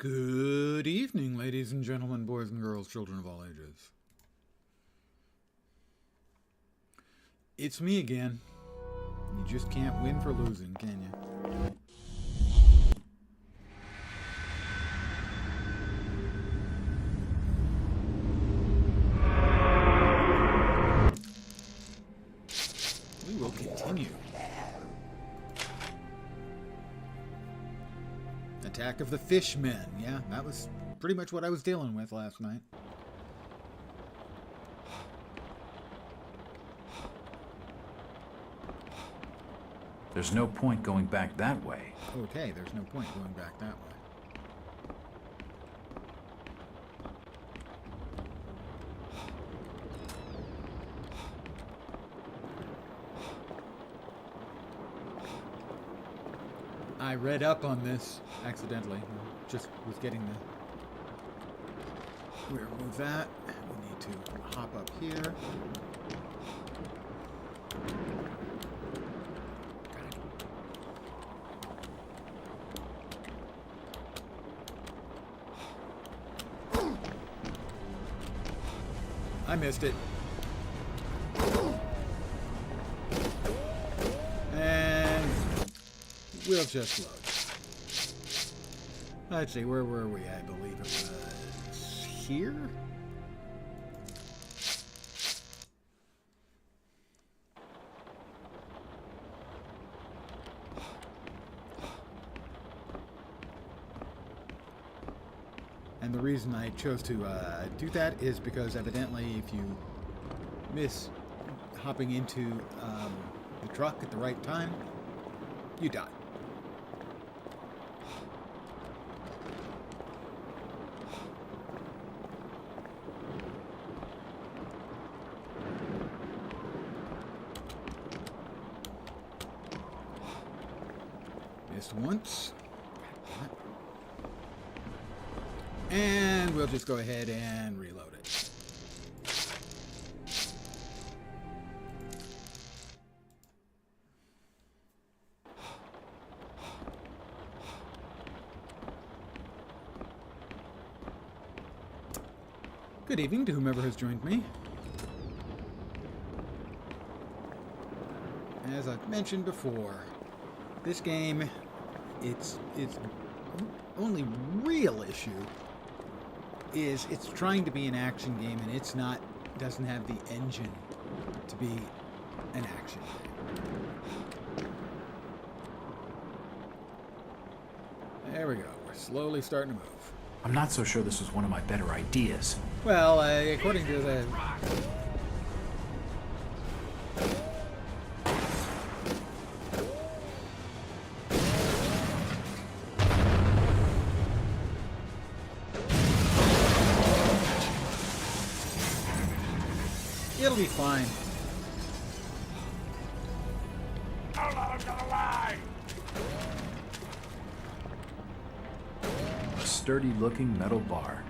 Good evening, ladies and gentlemen, boys and girls, children of all ages. It's me again. You just can't win for losing, can you? We will continue. Attack of the Fishmen. Yeah, that was pretty much what I was dealing with last night. There's no point going back that way. Okay, there's no point going back that way. I read up on this accidentally. Just was getting the... We remove that. We need to hop up here. I missed it. And we'll just load. Let's see, where were we? I believe it was here? And the reason I chose to do that is because evidently if you miss hopping into the truck at the right time, you die. Missed once. And we'll just go ahead and reload it. Good evening to whomever has joined me. As I've mentioned before, this game, its only real issue is it's trying to be an action game and it's not, doesn't have the engine to be an action game. There we go. We're slowly starting to move. I'm not so sure this was one of my better ideas. Well, according to the... It'll be fine. I'll let him to the line. A sturdy-looking metal bar.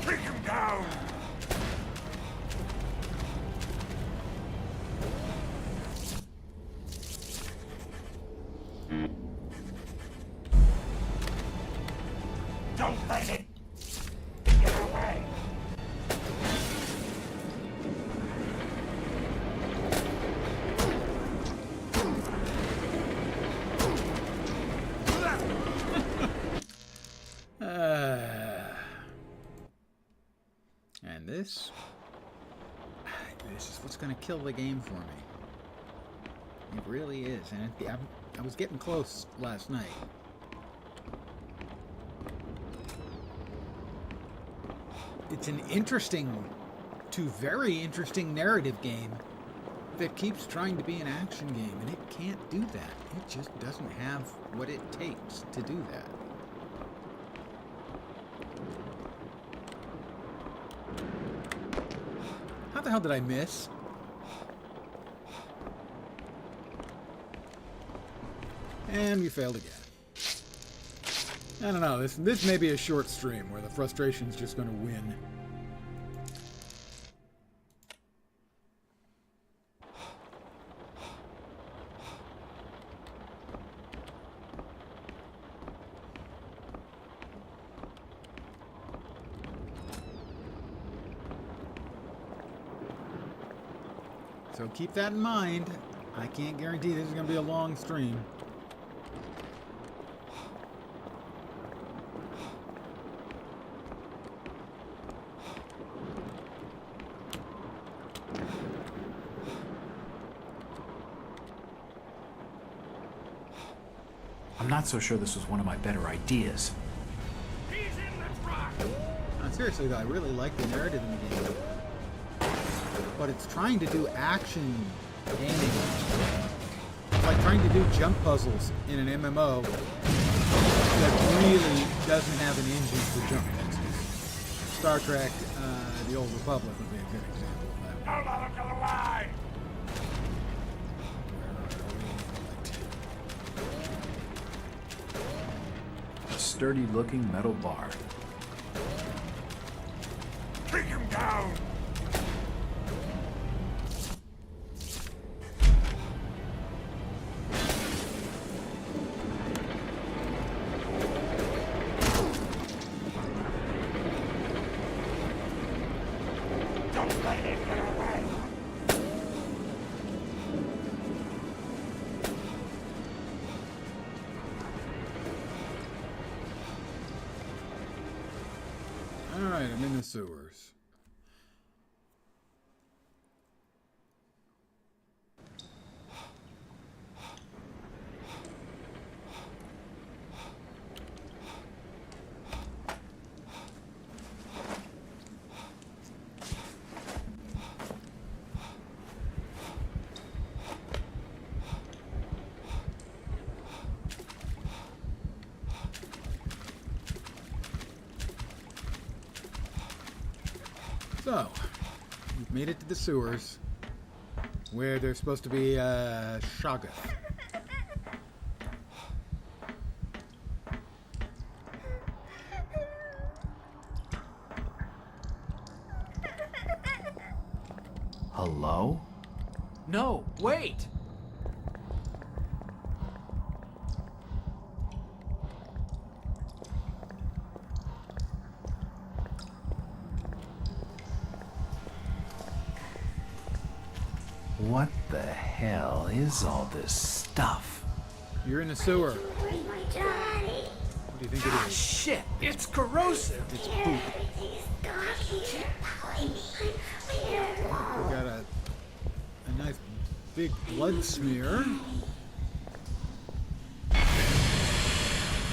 Take him down. Don't let it get away. And this is what's going to kill the game for me. It really is. And I was getting close last night. It's an interesting to very interesting narrative game that keeps trying to be an action game, and it can't do that. It just doesn't have what it takes to do that. How the hell did I miss? And we failed again. I don't know, this may be a short stream where the frustration's just going to win. So keep that in mind. I can't guarantee this is going to be a long stream. I'm not so sure this was one of my better ideas. He's in the truck! Seriously though, I really like the narrative in the game. But it's trying to do action gaming. It's like trying to do jump puzzles in an MMO that really doesn't have an engine for jump puzzles. Star Trek, The Old Republic would be a good example of that. Don't let him get away! A sturdy-looking metal bar. Take him down! Don't let him get away! Alright, I'm in the sewers. So, we've made it to the sewers, where there's supposed to be a Shoggoth. Hello? No, wait! What the hell is all this stuff? You're in the sewer. Where's my daddy? What do you think it is? Shit, it's corrosive! It's poop. Everything's dying. Following me. We got a nice big blood smear.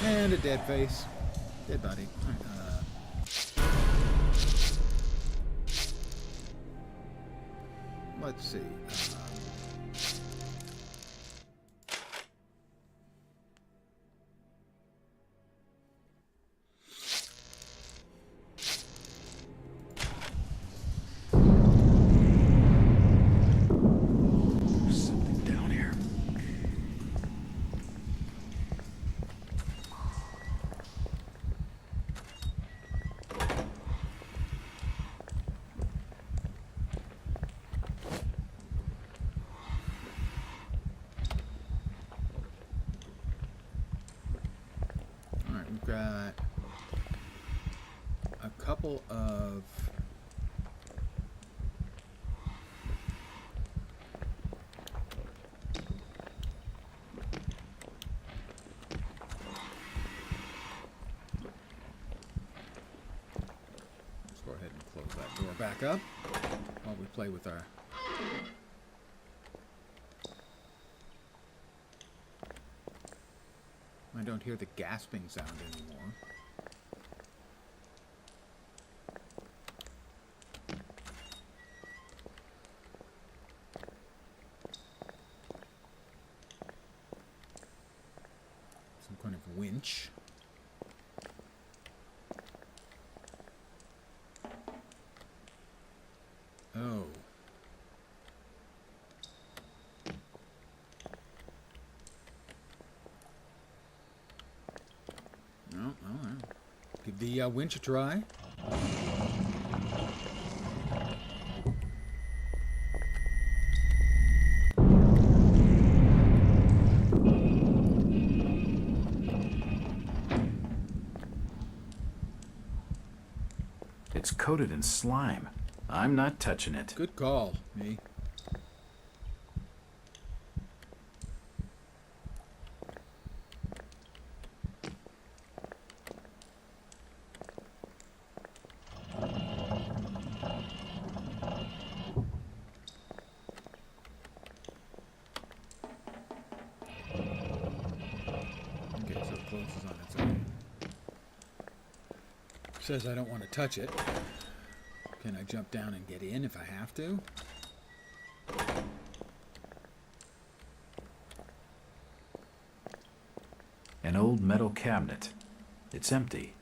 And a dead face. Dead body. Let's see. There's something down here. Alright, we've got a couple of let's go ahead and close that door back up while we play with our I don't hear the gasping sound anymore. Some kind of winch. Oh. No, all right. Give the winch a try. It's coated in slime. I'm not touching it. Good call, me. says I don't want to touch it. Can I jump down and get in if I have to? An old metal cabinet. It's empty.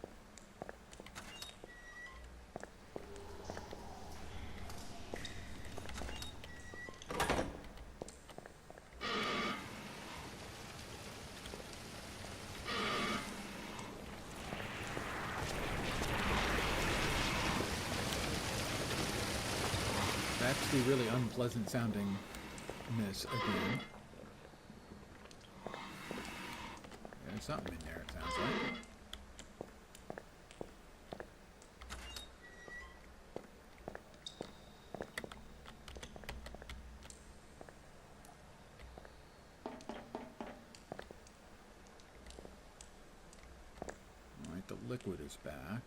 That's the really unpleasant sounding miss again. There's something in there, it sounds like. Alright, the liquid is back.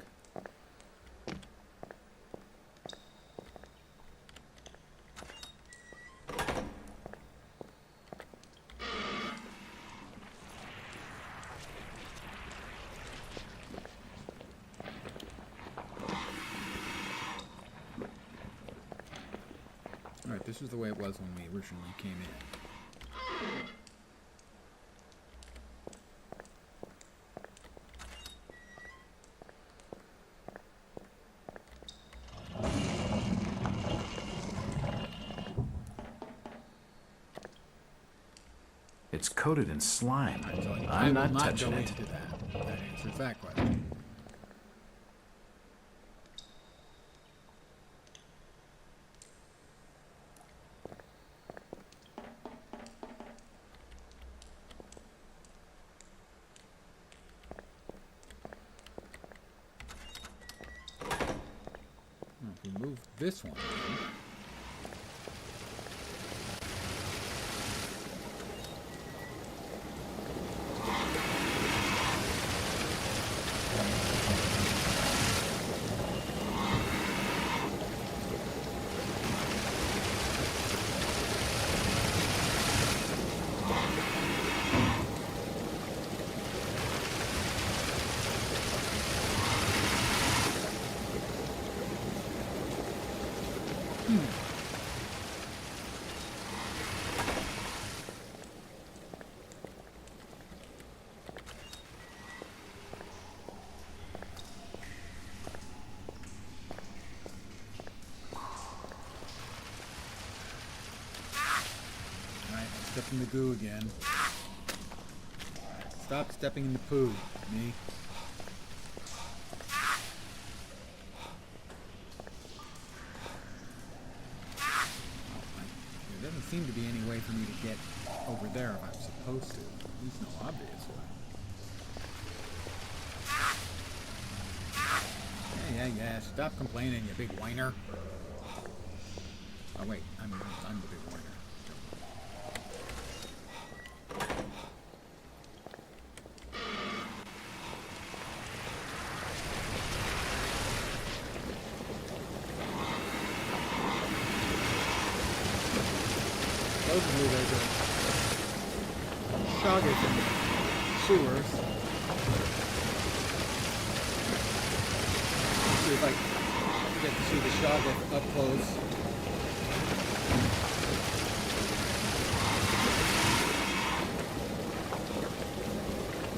Alright, this is the way it was when we originally came in. It's coated in slime. I I'm will not touching go it. into that. That answers that question. Now, if we move this one, step in the goo again. Stop stepping in the poo, me. There doesn't seem to be any way for me to get over there if I'm supposed to. There's no obvious way. Yeah. Stop complaining, you big whiner. Oh wait, I'm the big whiner. Supposedly there's a shoggoth in the sewers. Let's see if I get to see the shoggoth up close.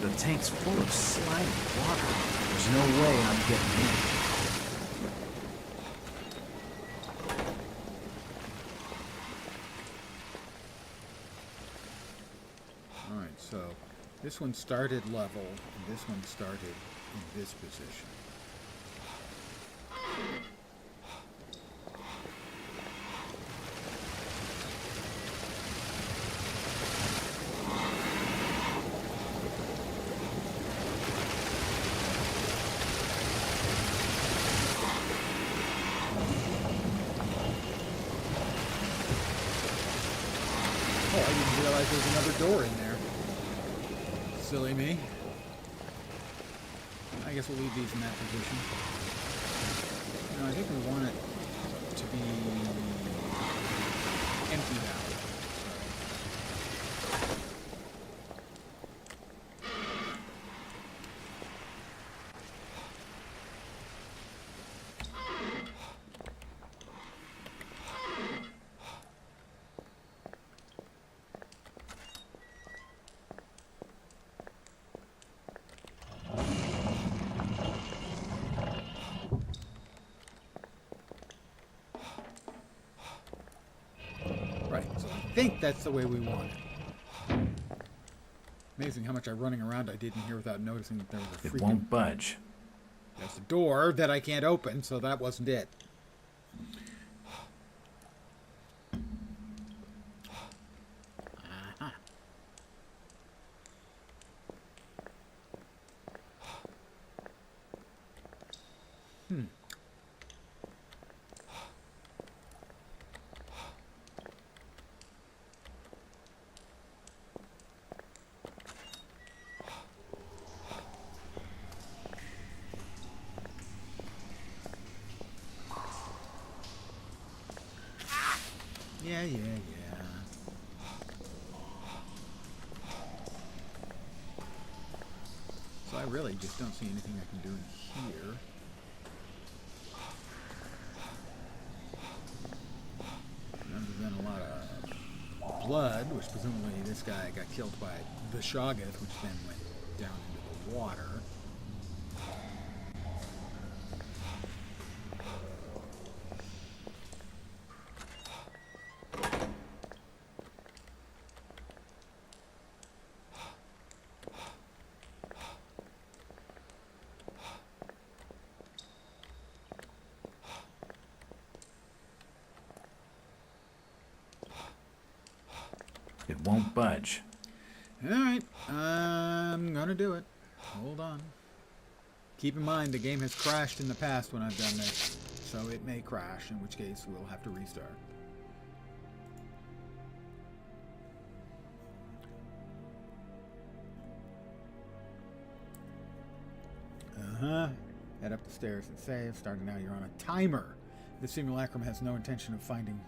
The tank's full of slimy water. There's no way I'm getting in. Alright, so this one started level, and this one started in this position. Oh, I didn't realize there was another door in there. Silly me. I guess we'll leave these in that position. No, I think we want it to be empty now. think that's the way we want it. Amazing how much running around I did in here without noticing that there was a It freaking... won't budge. There's a door that I can't open, so that wasn't it. Uh-huh. Yeah. So I really just don't see anything I can do in here. Other than a lot of blood, which presumably this guy got killed by the Shoggoth, which then went down into the water. It won't budge. Alright, I'm gonna do it. Hold on. Keep in mind, the game has crashed in the past when I've done this, so it may crash, in which case we'll have to restart. Head up the stairs and save. Starting now, you're on a timer. The simulacrum has no intention of finding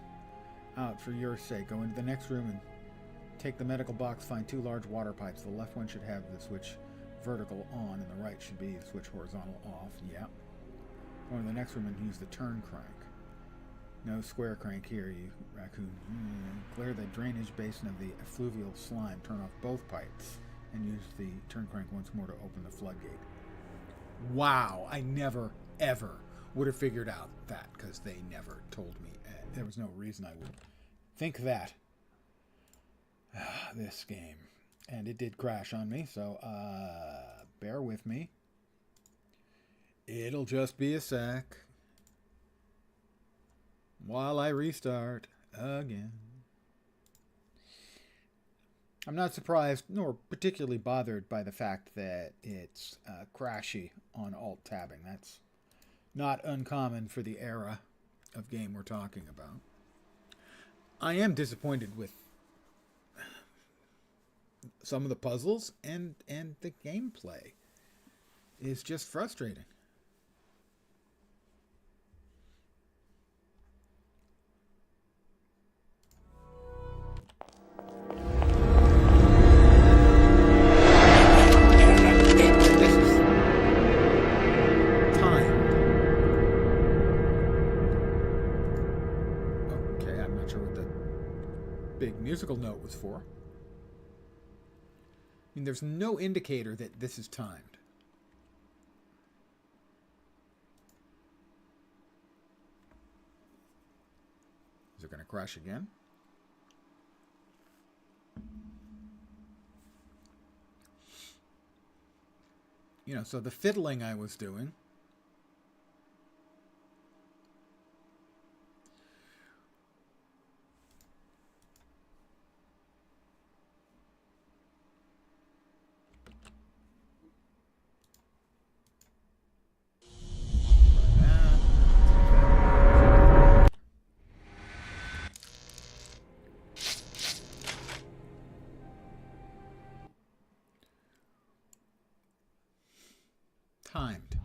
out for your sake. Go into the next room and take the medical box. Find 2 large water pipes. The left one should have the switch vertical on, and the right should be the switch horizontal off. Yeah. Go into the next room and use the turn crank. No square crank here, you raccoon. Clear the drainage basin of the effluvial slime. Turn off both pipes and use the turn crank once more to open the floodgate. Wow, I never, ever would have figured out that, because they never told me. There was no reason I would think that. This game. And it did crash on me, so bear with me. It'll just be a sec while I restart again. I'm not surprised nor particularly bothered by the fact that it's crashy on alt-tabbing. That's not uncommon for the era of game we're talking about. I am disappointed with some of the puzzles, and the gameplay is just frustrating. This is timed. Okay, I'm not sure what the big musical note was for. I mean, there's no indicator that this is timed. Is it going to crash again? You know, so the fiddling I was doing. Timed.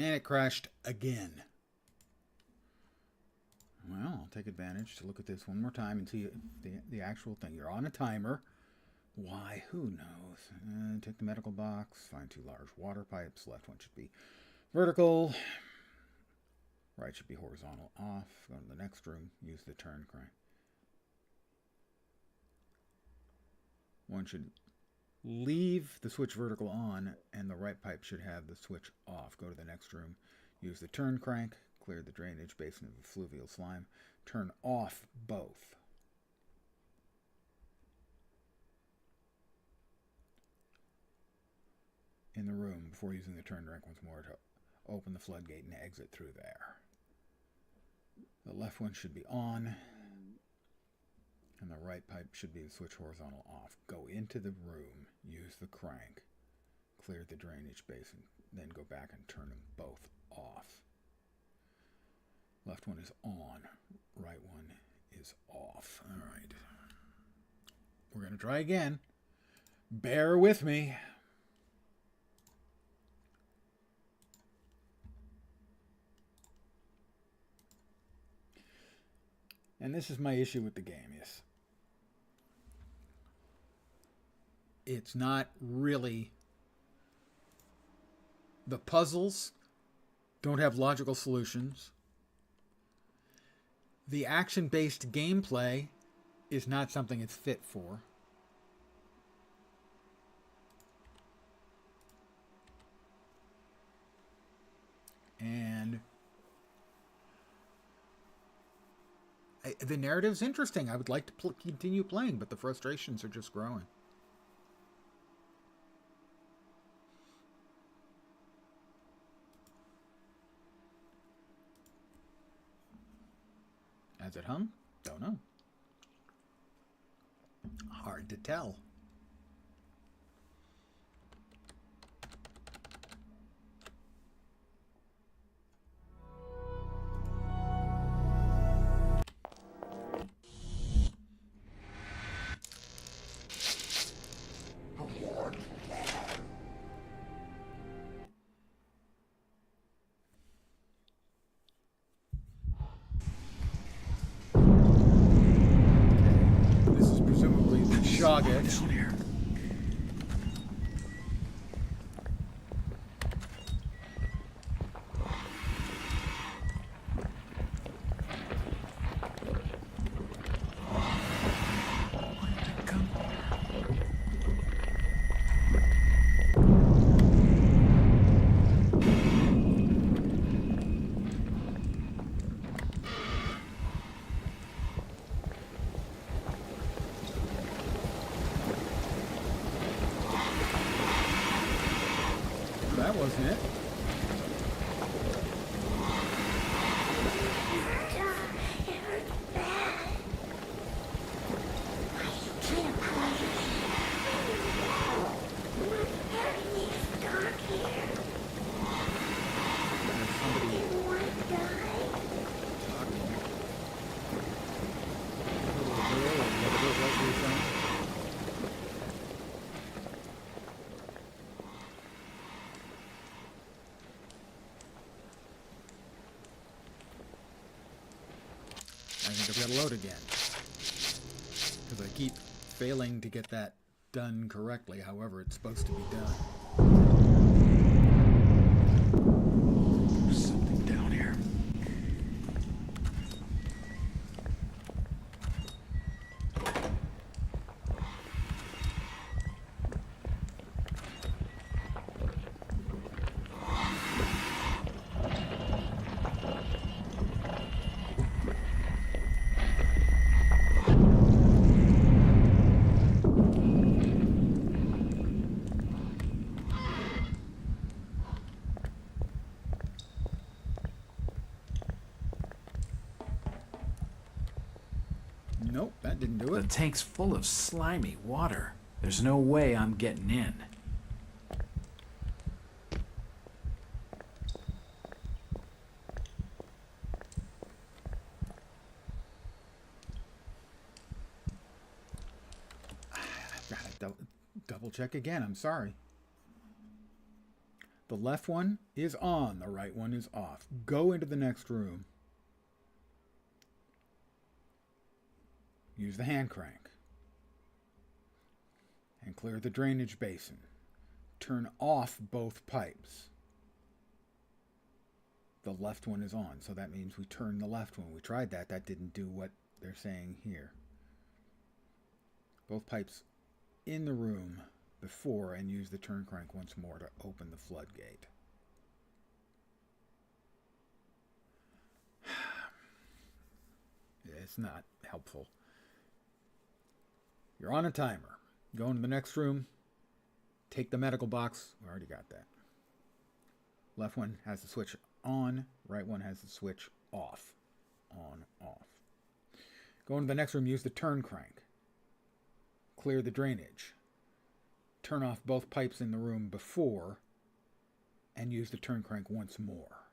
And it crashed again. Well, I'll take advantage to look at this one more time and see if the actual thing. You're on a timer. Why? Who knows? Take the medical box. Find 2 large water pipes. Left one should be vertical. Right should be horizontal off. Go to the next room. Use the turn crank. One should leave the switch vertical on, and the right pipe should have the switch off. Go to the next room. Use the turn crank. Clear the drainage basin of the fluvial slime. Turn off both. In the room before using the turn crank once more to open the floodgate and exit through there. The left one should be on, and the right pipe should be the switch horizontal off. Go into the room, use the crank, clear the drainage basin, then go back and turn them both off. Left one is on, right one is off. All right. We're going to try again. Bear with me. And this is my issue with the game, is it's not really, the puzzles don't have logical solutions. The action-based gameplay is not something it's fit for. And the narrative's interesting. I would like to continue playing, but the frustrations are just growing. Has it hung? Don't know. Hard to tell. Down here. That wasn't it. I think I've got to load again, because I keep failing to get that done correctly, however it's supposed to be done. There's something down here. Nope, that didn't do The it. tank's full of slimy water. There's no way I'm getting in. I've got to double check again. I'm sorry. The left one is on, the right one is off. Go into the next room. Use the hand crank. And clear the drainage basin. Turn off both pipes. The left one is on, so that means we turn the left one. We tried that. That didn't do what they're saying here. Both pipes in the room before, and use the turn crank once more to open the floodgate. It's not helpful. You're on a timer. Go into the next room. Take the medical box. We already got that. Left one has the switch on. Right one has the switch off. On, off. Go into the next room. Use the turn crank. Clear the drainage. Turn off both pipes in the room before, and use the turn crank once more.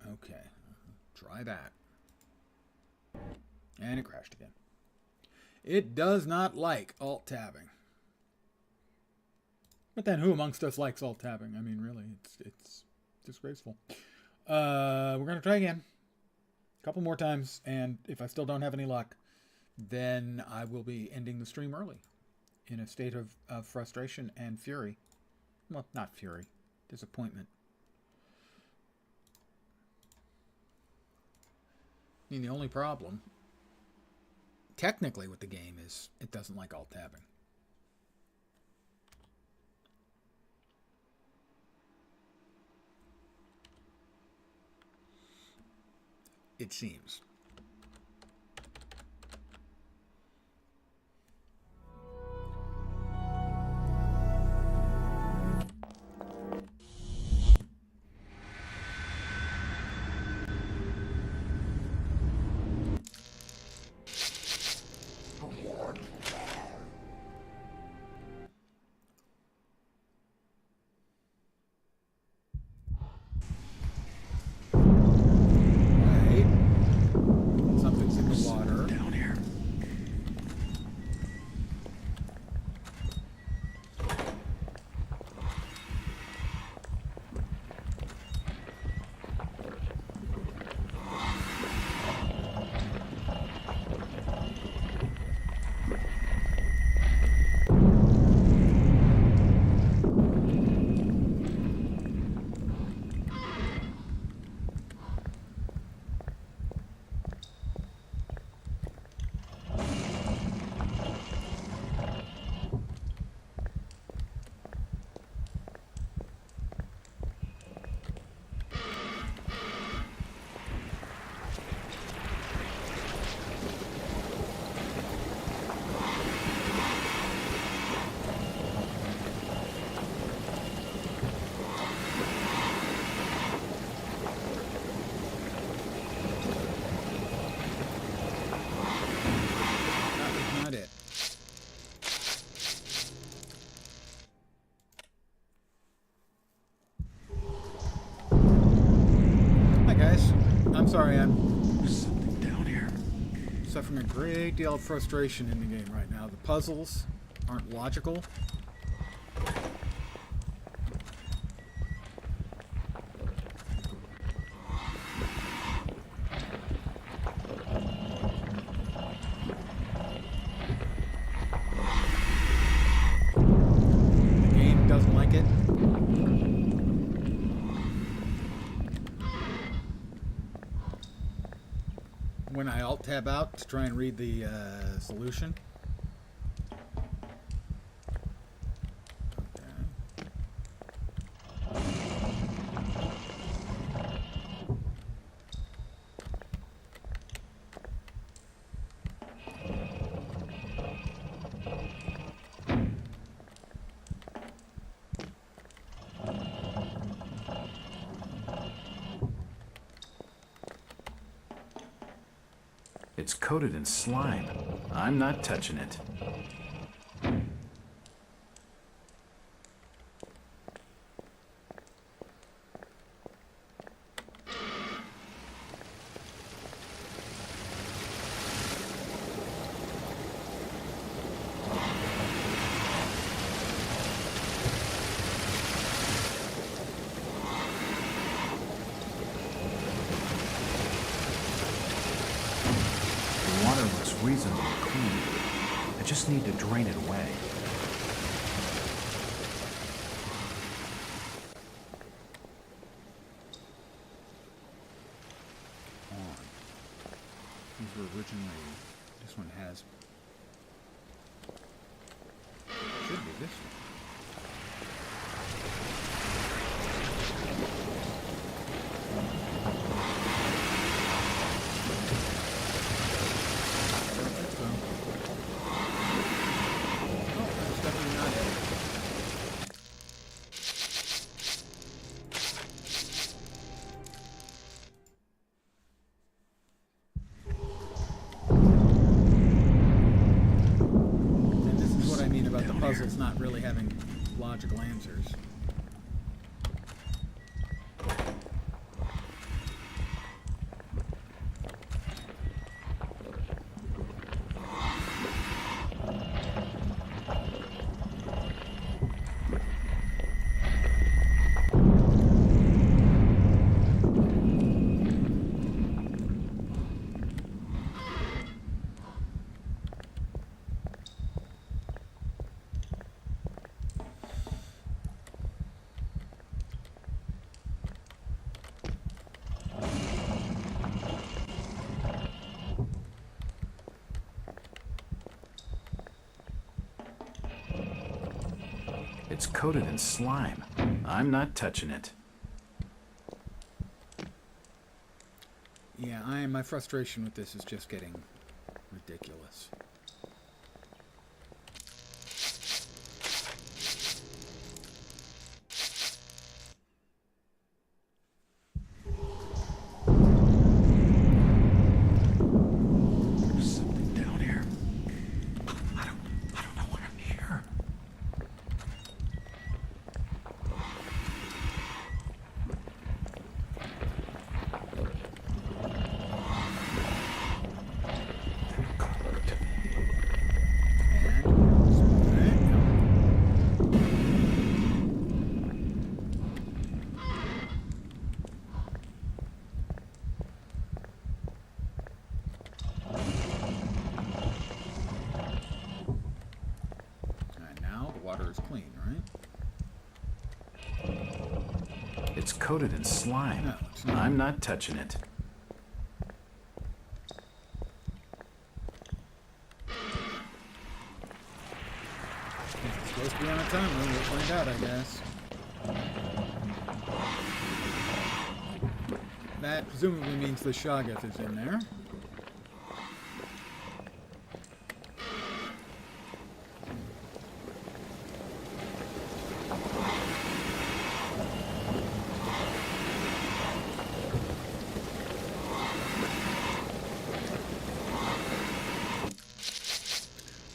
Okay. Try that. And it crashed again. It does not like alt-tabbing. But then who amongst us likes alt-tabbing? I mean, really, it's disgraceful. We're going to try again. A couple more times, and if I still don't have any luck, then I will be ending the stream early in a state of frustration and fury. Well, not fury. Disappointment. I mean, the only problem, technically, with the game is it doesn't like alt-tabbing. It seems. Sorry, I'm something down here. Suffering a great deal of frustration in the game right now. The puzzles aren't logical. The game doesn't like it. When I alt-tab out to try and read the solution. It's coated in slime. I'm not touching it. reasonably clean. I just need to drain it away. These were originally... This one has... Should be this one. Oh, that's definitely not it. And this is what I mean about the puzzles not really having logical answers. It's coated in slime. I'm not touching it. Yeah, my frustration with this is just getting ridiculous. There's something down here. I don't know what I'm here. And now the water is clean, right? It's coated in slime. No, it's not. I'm not touching it. If it's supposed to be on a timer, we'll find out, I guess. That presumably means the Shoggoth is in there.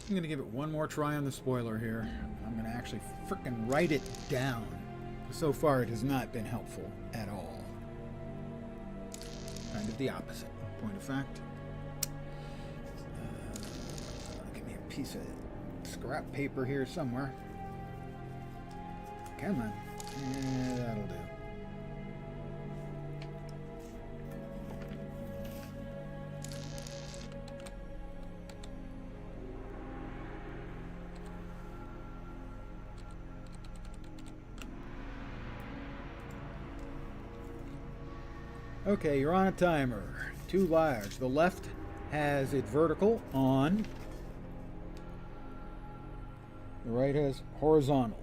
I'm going to give it one more try on the spoiler here. I'm going to actually frickin' write it down. So far, it has not been helpful at all. Kind of the opposite, point of fact. Give me a piece of scrap paper here somewhere. Come on. Yeah, that'll do. Okay, you're on a timer. 2 lives. The left has it vertical on. The right has horizontal.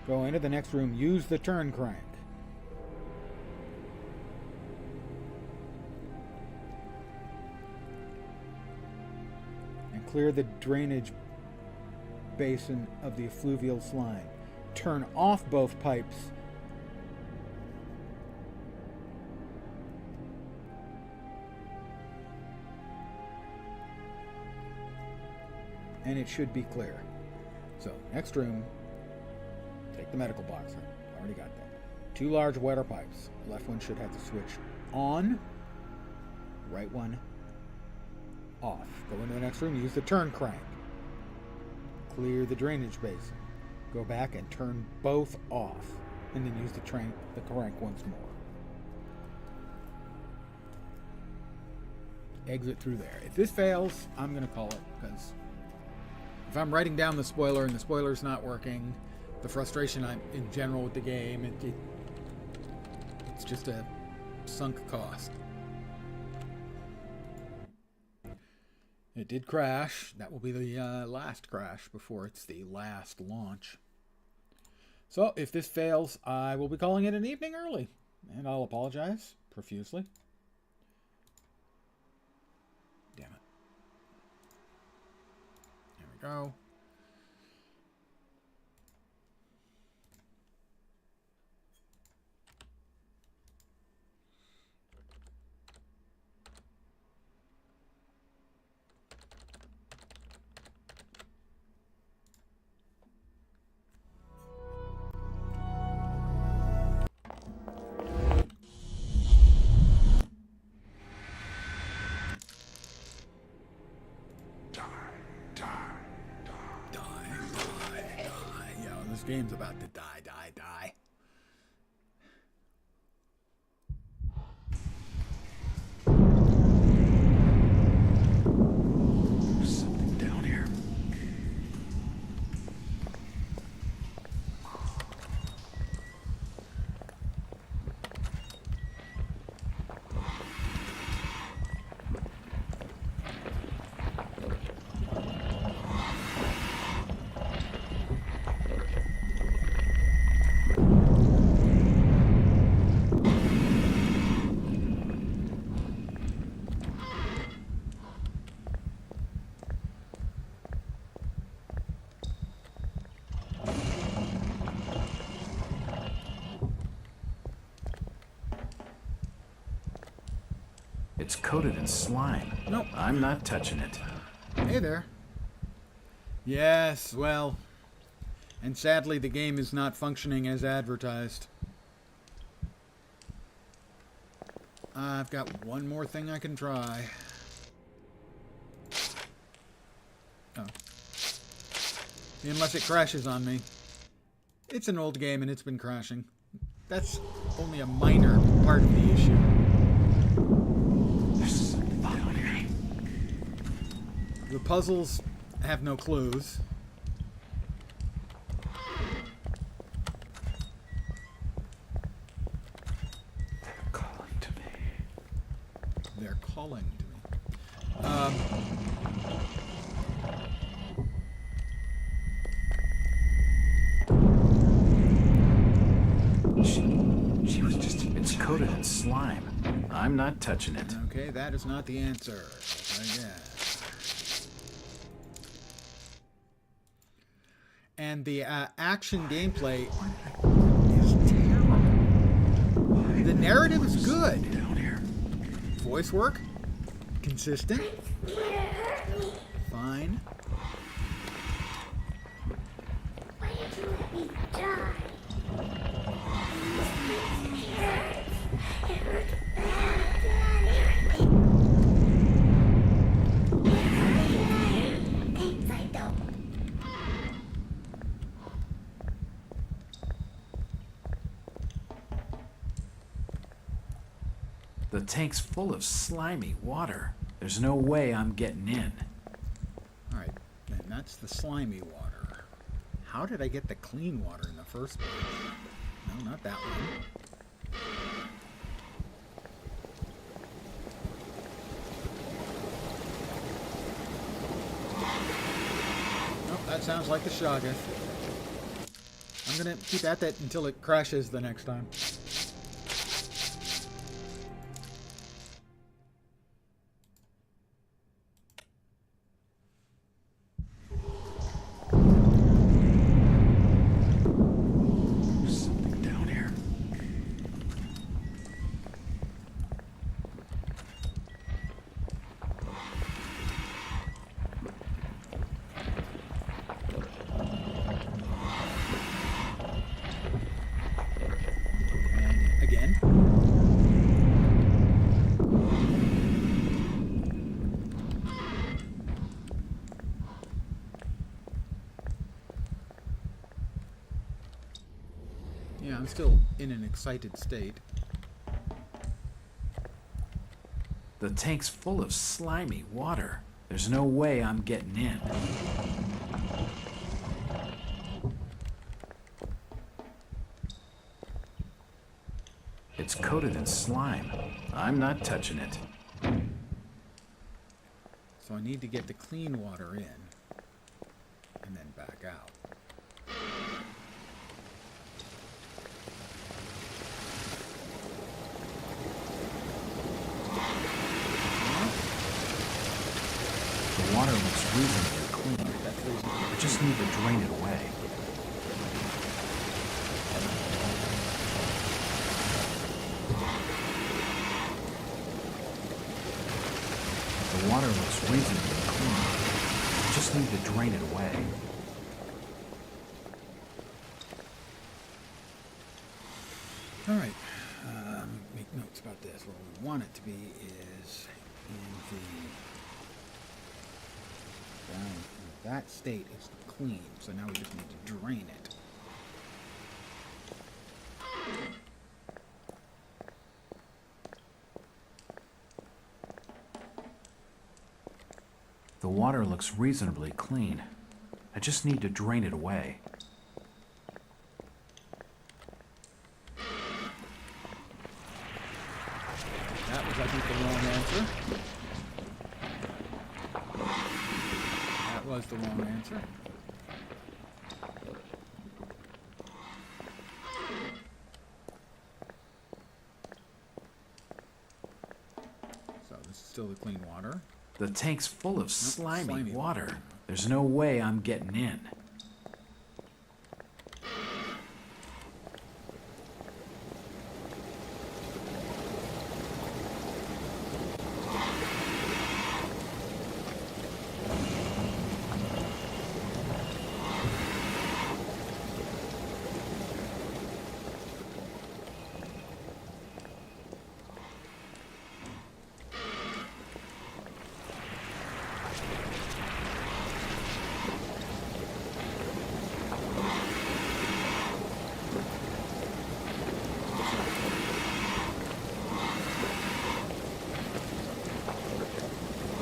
Go into the next room. Use the turn crank. And clear the drainage basin of the effluvial slime. Turn off both pipes. And it should be clear. So, next room, take the medical box out. Already got that. 2 large water pipes. Left one should have the switch on. Right one off. Go into the next room, use the turn crank. Clear the drainage basin. Go back and turn both off, and then use the crank once more. exit through there. If this fails, I'm going to call it, because if I'm writing down the spoiler and the spoiler's not working, the frustration I'm in general with the game, it's just a sunk cost. It did crash. That will be the last crash before it's the last launch. So if this fails, I will be calling it an evening early, and I'll apologize profusely. Damn it. There we go. This game's about to die. There's something down here. It's coated in slime. Nope. I'm not touching it. Hey there. Yes, well, and sadly the game is not functioning as advertised. I've got one more thing I can try. Oh. Unless it crashes on me. It's an old game and it's been crashing. That's only a minor part of the issue. There's something down here. The puzzles have no clues. They're calling to me. They're calling to me. She was just... It's coated in slime. I'm not touching it. Okay, that is not the answer, I guess. And the action gameplay is terrible. The narrative is good. Down here. Voice work, consistent, fine. Why did you let me die? It hurts bad, Daddy. Things I don't. The tank's full of slimy water. There's no way I'm getting in. Alright, and that's the slimy water. How did I get the clean water in the first place? No, not that one. Nope, that sounds like the Shoggoth. I'm gonna keep at that until it crashes the next time. There's something down here. And again. Yeah, I'm still in an excited state. The tank's full of slimy water. There's no way I'm getting in. It's coated in slime. I'm not touching it. So I need to get the clean water in and then back out. The water looks reasonably clean. That's reasonable. I just need to drain it away. The water looks reasonably clean. I just need to drain it away. All right. Make notes about this. What we want it to be is in the down in that state is clean. So now we just need to drain it. The water looks reasonably clean. I just need to drain it away. That was, I think, the wrong answer. That was the wrong answer. So this is still the clean water. The tank's full of slimy slimy water. water. There's no way I'm getting in.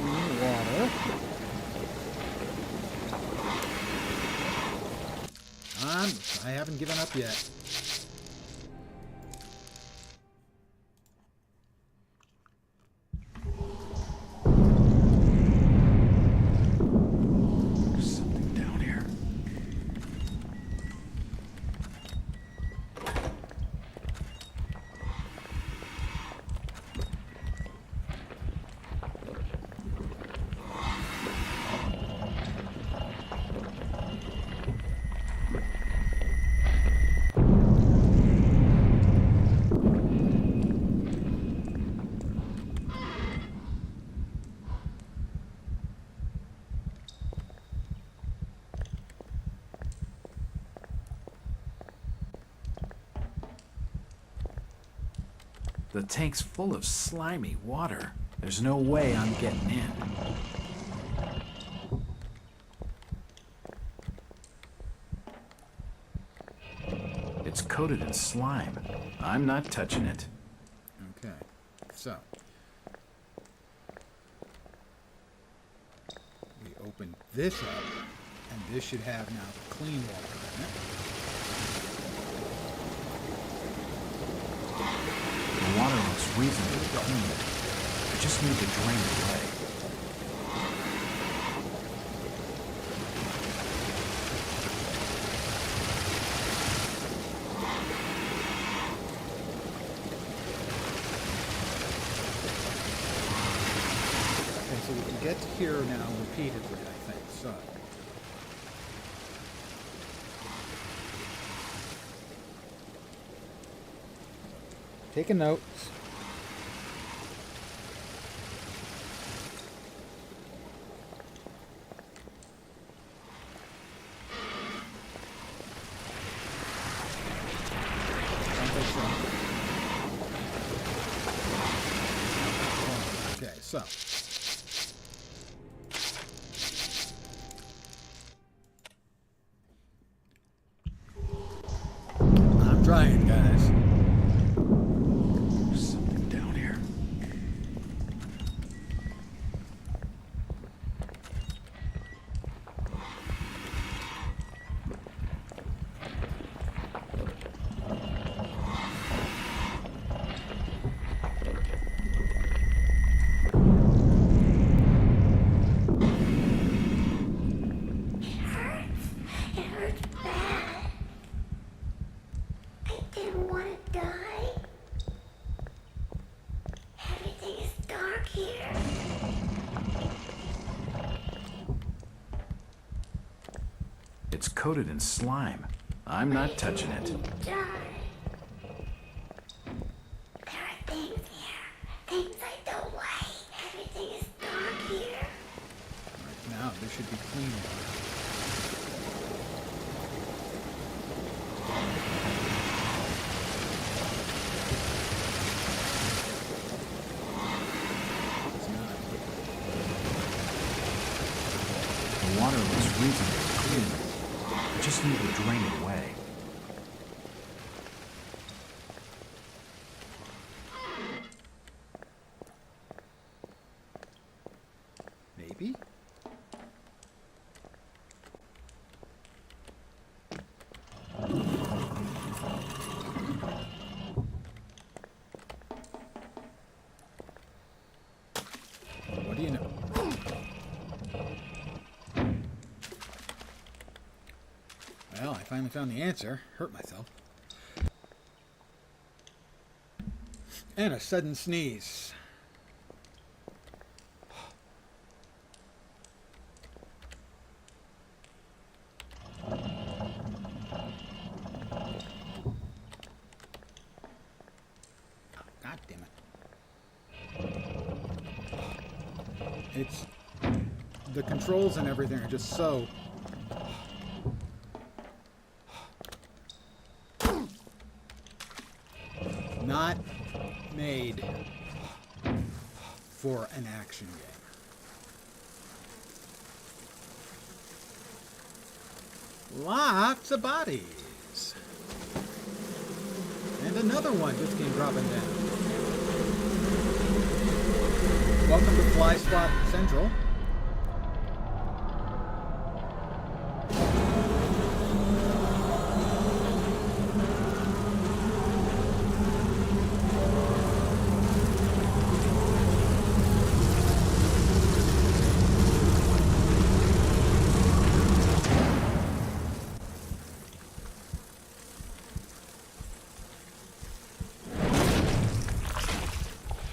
Clean water. I haven't given up yet. There's something down here. The tank's full of slimy water. There's no way I'm getting in. It's coated in slime. I'm not touching it. Okay. So we open this up, and this should have now the clean water in it. The water looks reasonably clean. I just need to drain it away. Okay, so we can get to here now repeatedly, I think. So taking notes. Don't think so. Okay, so I'm trying, guys. There's something down here. coated in slime. I'm not touching it. Die. There are things here. Things I don't like. Everything is dark here. Right now, there should be clean water. It's not. The water looks reasonably clean. I just need to drain it away. Maybe? What do you know? Well, I finally found the answer. Hurt myself. And a sudden sneeze. God damn it. It's... The controls and everything are just so... not made for an action game. Lots of bodies. And another one just came dropping down. Welcome to Fly Spot Central.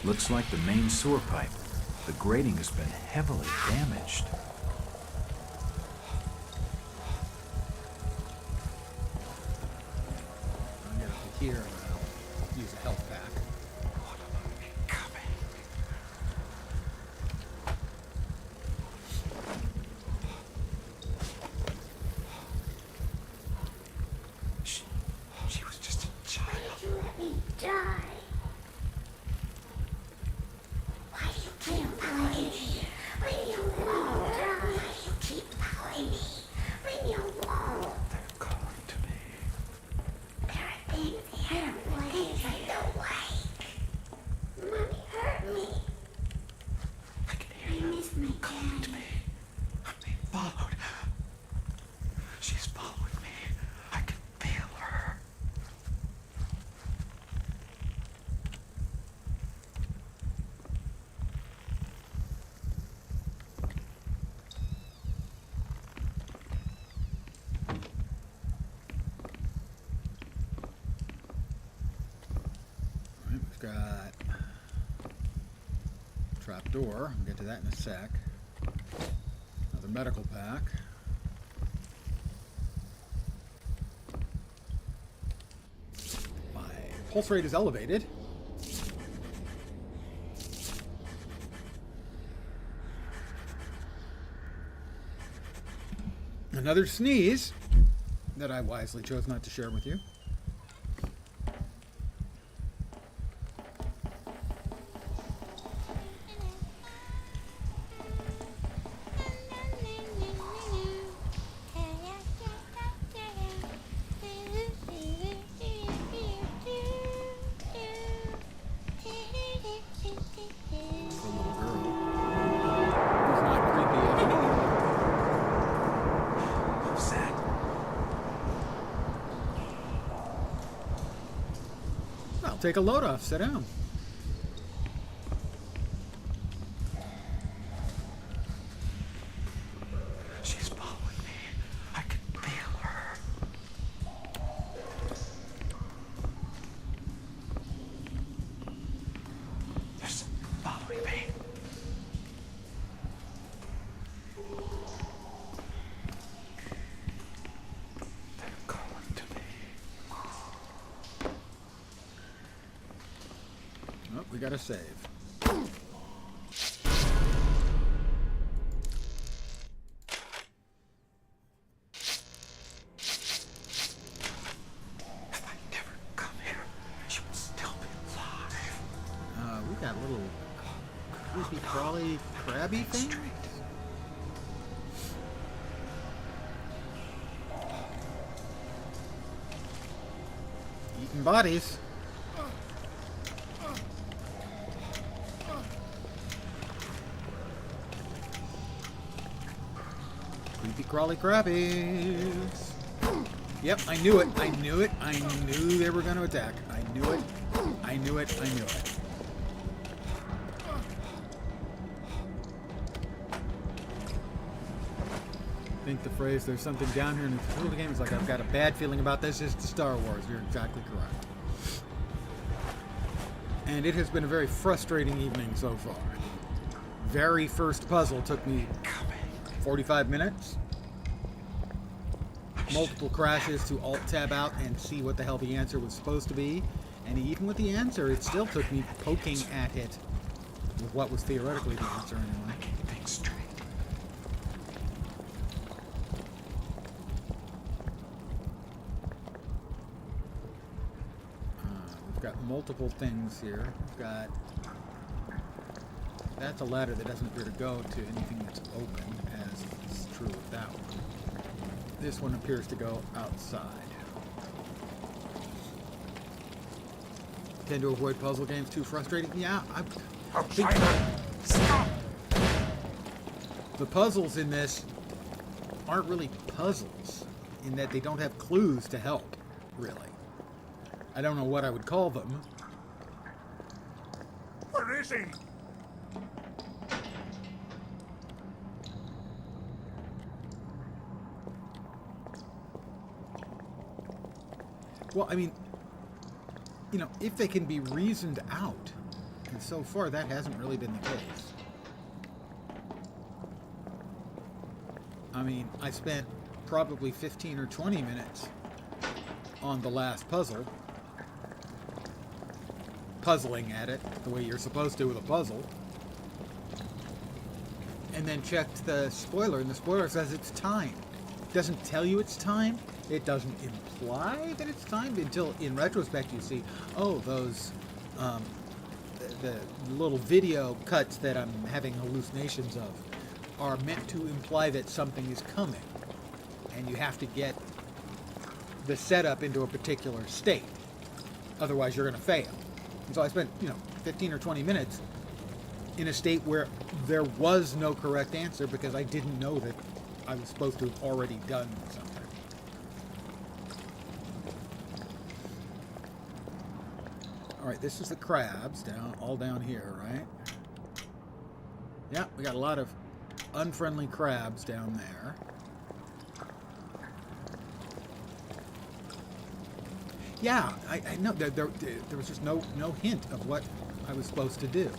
Looks like the main sewer pipe. The grating has been heavily damaged. I'm gonna have to hear and I'll use a health pack. She was just a child. Why did you let me die? Why do you keep following me? Why do you let me die? Why do you keep following me? Leave me alone. They're calling to me. There are things here. Things I don't like. Mommy hurt me. I can hear I them miss my calling to dad. me. I'm being followed. She's following me. I can feel her. Alright, we've got trap door. I'll get to that in a sec. Another medical pack. My pulse rate is elevated. Another sneeze that I wisely chose not to share with you. It's a little girl. It's not creepy at all. Sad. I'll take a load off. Sit down. She's following me. I can feel her. There's something following me. Oh, we gotta save. If I never come here, she will still be alive. We got little creepy crawly crabby things. Straight. Eating bodies. Creepy crawly crabbies. Yep, I knew it. I knew it. I knew they were going to attack. I knew it. I knew it. I knew it. I think the phrase "there's something down here in the Cthulhu game" is like, I've got a bad feeling about this. It's Star Wars. You're exactly correct. And it has been a very frustrating evening so far. Very first puzzle took me 45 minutes. Multiple crashes to alt-tab out and see what the hell the answer was supposed to be. And even with the answer, it still took me poking at it with what was theoretically the answer anyway. Keep things straight. We've got multiple things here. We've got... That's a ladder that doesn't appear to go to anything that's open, as is true with that one. This one appears to go outside. Tend to avoid puzzle games, too frustrating. Yeah, I think Stop! the puzzles in this aren't really puzzles, in that they don't have clues to help, really. I don't know what I would call them. Where is he? Well, I mean, you know, if they can be reasoned out, and so far that hasn't really been the case. I mean, I spent probably 15 or 20 minutes on the last puzzle, puzzling at it the way you're supposed to with a puzzle, and then checked the spoiler, and the spoiler says it's timed. It doesn't tell you it's timed. It doesn't imply that it's timed until, in retrospect, you see, oh, those, the little video cuts that I'm having hallucinations of are meant to imply that something is coming. And you have to get the setup into a particular state. Otherwise, you're going to fail. And so I spent, 15 or 20 minutes in a state where there was no correct answer because I didn't know that I was supposed to have already done something. All right, this is the crabs all down here, right? Yeah, we got a lot of unfriendly crabs down there. Yeah, I know. There was just no hint of what I was supposed to do.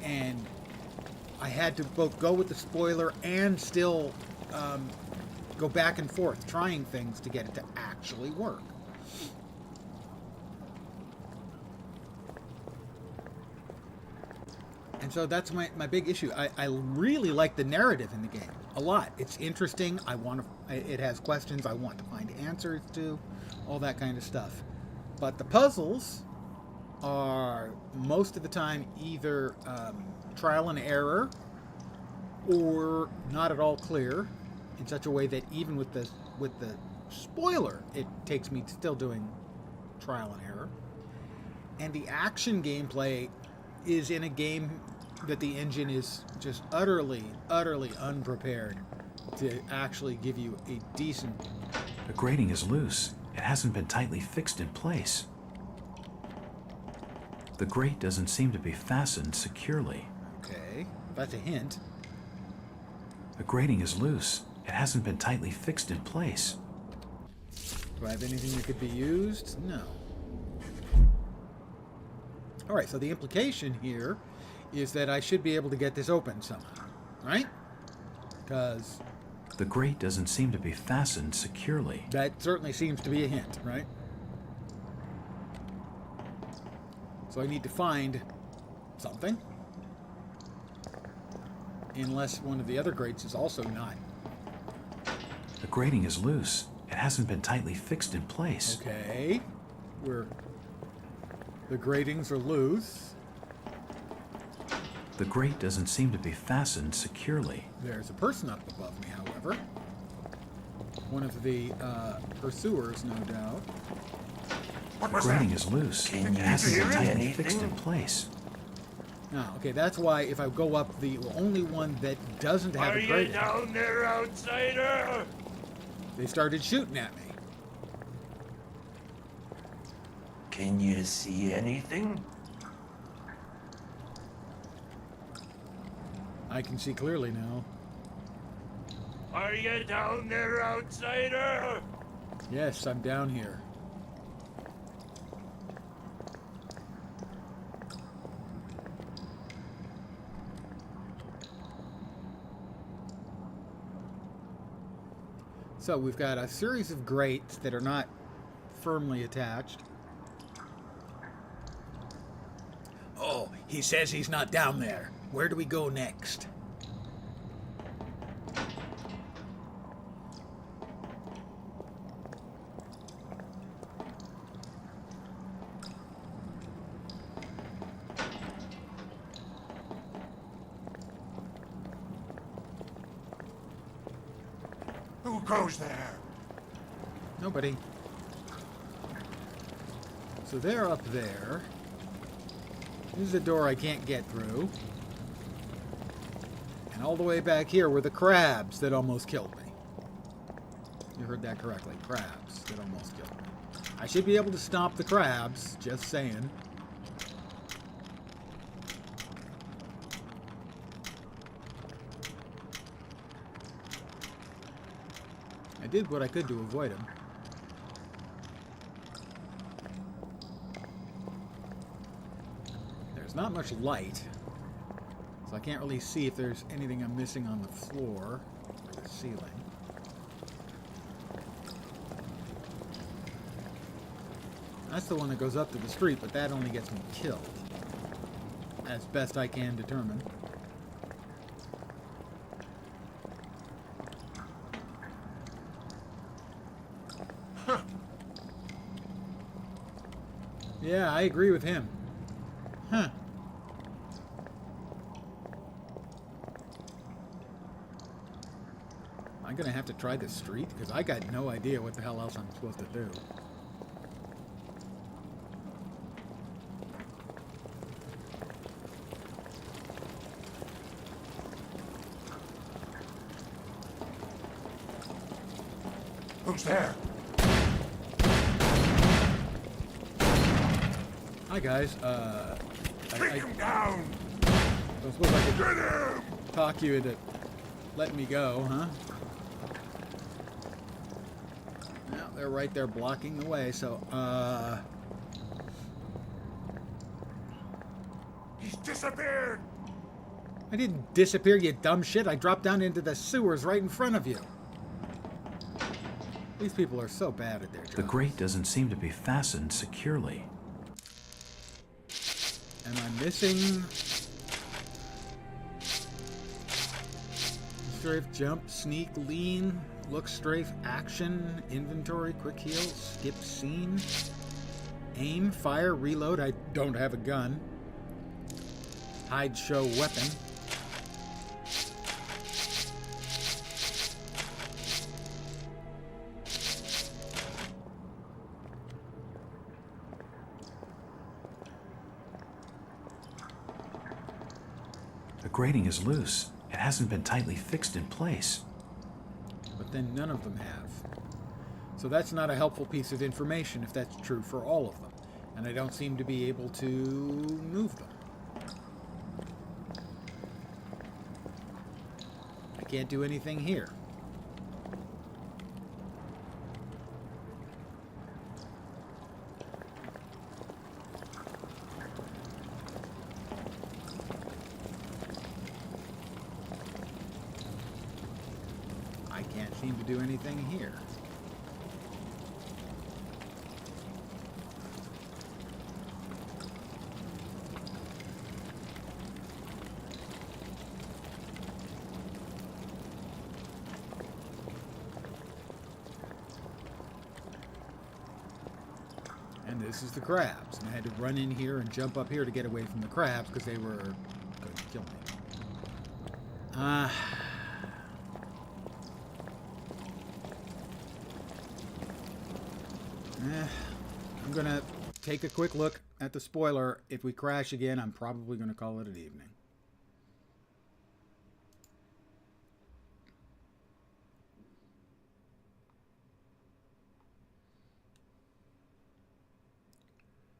And I had to both go with the spoiler and still go back and forth, trying things to get it to actually work. And so that's my big issue. I really like the narrative in the game a lot. It's interesting. It has questions I want to find answers to, all that kind of stuff. But the puzzles are most of the time either trial and error or not at all clear, in such a way that even with the spoiler, it takes me still doing trial and error. And the action gameplay is in a game that the engine is just utterly unprepared to actually give you a decent... The grating is loose. It hasn't been tightly fixed in place. The grate doesn't seem to be fastened securely. Okay, that's a hint. The grating is loose. It hasn't been tightly fixed in place. Do I have anything that could be used? No. All right, so the implication here is that I should be able to get this open somehow, right? Because... The grate doesn't seem to be fastened securely. that certainly seems to be a hint, right? So I need to find something. Unless one of the other grates is also not. The grating is loose. It hasn't been tightly fixed in place. Okay. The gratings are loose. The grate doesn't seem to be fastened securely. There's a person up above me, however. One of the pursuers, no doubt. What The was grating that? is loose. Can It you hasn't been hear tightly anything? fixed in place. Ah, okay, that's why if I go up the only one that doesn't have Are a you grating, down there, outsider? they started shooting at me. Can you see anything? I can see clearly now. Are you down there, outsider? Yes, I'm down here. So we've got a series of grates that are not firmly attached. Oh, he says he's not down there. Where do we go next? Who goes there? Nobody. So they're up there. This is a door I can't get through. And all the way back here were the crabs that almost killed me. You heard that correctly. Crabs that almost killed me. I should be able to stop the crabs, just saying. I did what I could to avoid them. There's not much light, so I can't really see if there's anything I'm missing on the floor or the ceiling. That's the one that goes up to the street, but that only gets me killed, as best I can determine. Yeah, I agree with him. Huh. I'm gonna have to try this street because I got no idea what the hell else I'm supposed to do. Who's there? Hi guys. Take him down! Don't suppose I could Get him! talk you into letting me go, huh? Well, they're right there blocking the way, so, He's disappeared! I didn't disappear, you dumb shit. I dropped down into the sewers right in front of you. These people are so bad at their job. The grate doesn't seem to be fastened securely. And I'm missing... Strafe, jump, sneak, lean, look, strafe, action, inventory, quick heal, skip scene, aim, fire, reload. I don't have a gun. Hide, show, weapon. The grating is loose. It hasn't been tightly fixed in place. But then none of them have. So that's not a helpful piece of information if that's true for all of them. And I don't seem to be able to move them. I can't do anything here. I can't seem to do anything here. And this is the crabs. And I had to run in here and jump up here to get away from the crabs because they were going to kill me. I'm going to take a quick look at the spoiler. If we crash again, I'm probably going to call it an evening.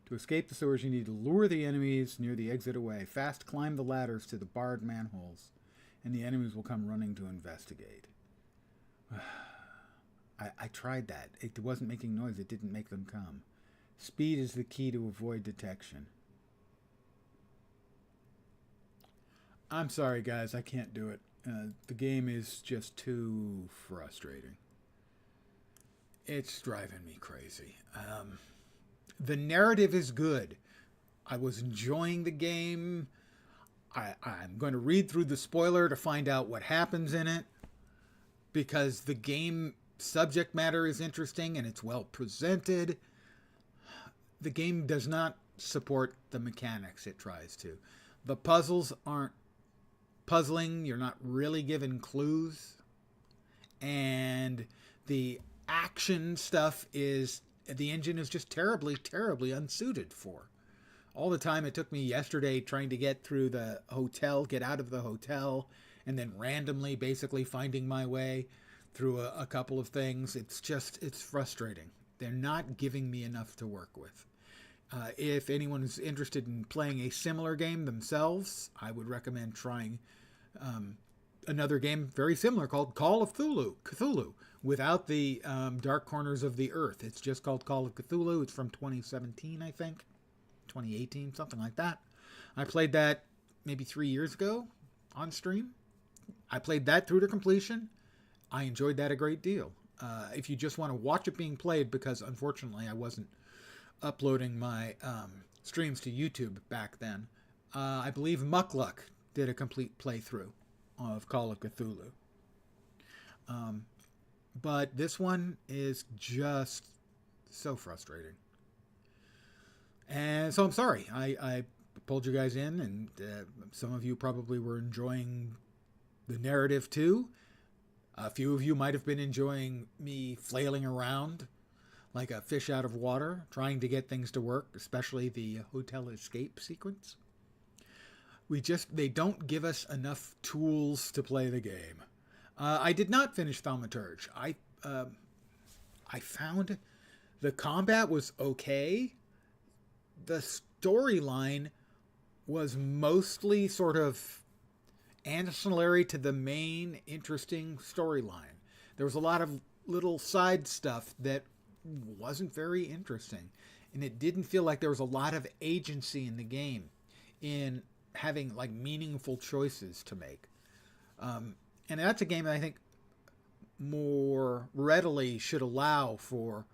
To escape the sewers, you need to lure the enemies near the exit away. Fast climb the ladders to the barred manholes, and the enemies will come running to investigate. I tried that. It wasn't making noise. It didn't make them come. Speed is the key to avoid detection. I'm sorry, guys. I can't do it. The game is just too frustrating. It's driving me crazy. The narrative is good. I was enjoying the game. I'm going to read through the spoiler to find out what happens in it, because the game subject matter is interesting and it's well presented. The game does not support the mechanics it tries to. The puzzles aren't puzzling. You're not really given clues. And the action stuff is... the engine is just terribly, terribly unsuited for. All the time it took me yesterday trying to get through the hotel, get out of the hotel, and then randomly basically finding my way through a couple of things. It's frustrating. They're not giving me enough to work with. If anyone is interested in playing a similar game themselves, I would recommend trying another game very similar called Call of Cthulhu, without the Dark Corners of the Earth. It's just called Call of Cthulhu. It's from 2017, I think. 2018, something like that. I played that maybe 3 years ago on stream. I played that through to completion. I enjoyed that a great deal. If you just want to watch it being played, because unfortunately I wasn't uploading my streams to YouTube back then, I believe Muckluck did a complete playthrough of Call of Cthulhu. But this one is just so frustrating. And so I'm sorry. I pulled you guys in, and some of you probably were enjoying the narrative too. A few of you might have been enjoying me flailing around like a fish out of water, trying to get things to work, especially the hotel escape sequence. They don't give us enough tools to play the game. I did not finish Thaumaturge. I found the combat was okay. The storyline was mostly sort of ancillary to the main interesting storyline. There was a lot of little side stuff that wasn't very interesting, and it didn't feel like there was a lot of agency in the game in having like meaningful choices to make. And that's a game that I think more readily should allow for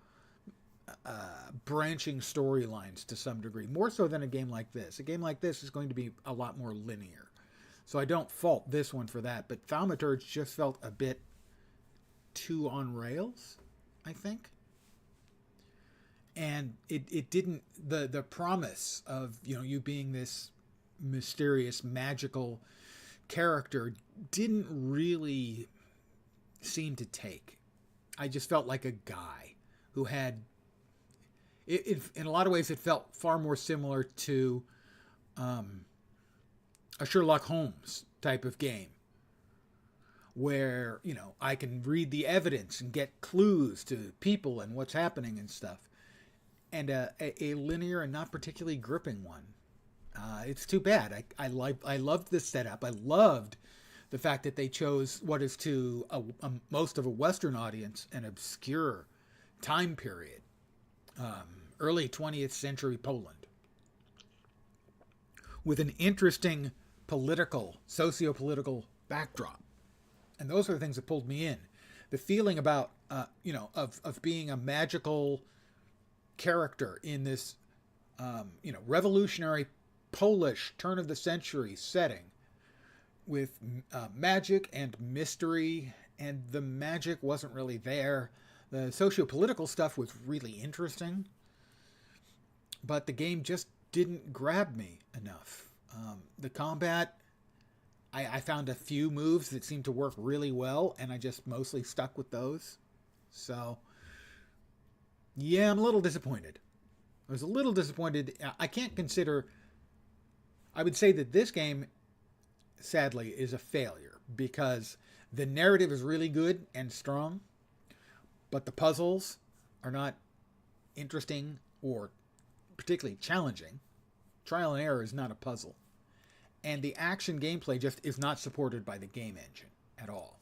branching storylines to some degree, more so than a game like this. A game like this is going to be a lot more linear. So I don't fault this one for that, but Thaumaturge just felt a bit too on rails, I think. And it didn't, the promise of, you being this mysterious, magical character didn't really seem to take. I just felt like a guy who had, in a lot of ways, it felt far more similar to a Sherlock Holmes type of game, where, I can read the evidence and get clues to people and what's happening and stuff. And a linear and not particularly gripping one. It's too bad. I loved this setup. I loved the fact that they chose what is to most of a Western audience an obscure time period, early 20th century Poland, with an interesting socio-political backdrop. And those are the things that pulled me in. The feeling about, of being a magical character in this, revolutionary Polish turn of the century setting with magic and mystery, and the magic wasn't really there. The socio-political stuff was really interesting. but the game just didn't grab me enough. The combat, I found a few moves that seemed to work really well, and I just mostly stuck with those. So, yeah, I'm a little disappointed. I was a little disappointed. I would say that this game, sadly, is a failure because the narrative is really good and strong, but the puzzles are not interesting or particularly challenging. Trial and error is not a puzzle. And the action gameplay just is not supported by the game engine at all.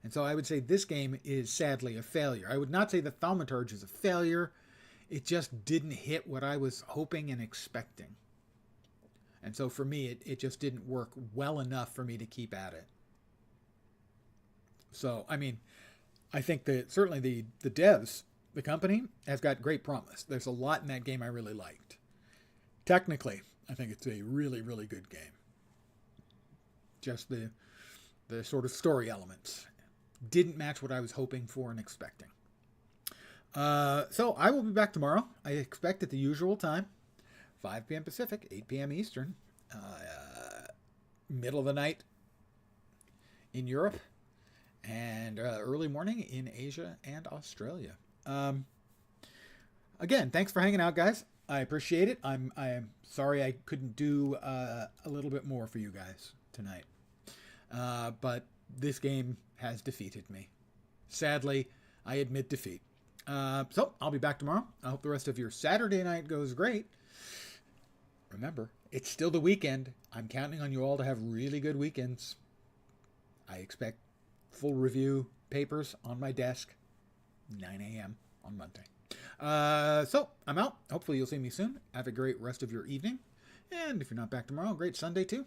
And so I would say this game is sadly a failure. I would not say the Thaumaturge is a failure. It just didn't hit what I was hoping and expecting. And so for me, it just didn't work well enough for me to keep at it. So, I mean, I think that certainly the devs, the company, has got great promise. There's a lot in that game I really liked. Technically, I think it's a really, really good game. Just the sort of story elements didn't match what I was hoping for and expecting. So I will be back tomorrow. I expect at the usual time, 5 p.m. Pacific, 8 p.m. Eastern, middle of the night in Europe, and early morning in Asia and Australia. Again, thanks for hanging out, guys. I appreciate it. I am sorry I couldn't do a little bit more for you guys tonight. But this game has defeated me. Sadly, I admit defeat. So I'll be back tomorrow. I hope the rest of your Saturday night goes great. Remember, it's still the weekend. I'm counting on you all to have really good weekends. I expect full review papers on my desk, 9 a.m. on Monday. So I'm out. Hopefully you'll see me soon. Have a great rest of your evening. And if you're not back tomorrow, great Sunday too.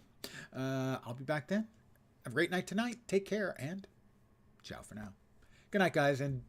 I'll be back then. Have a great night tonight. Take care and ciao for now. Good night, guys, and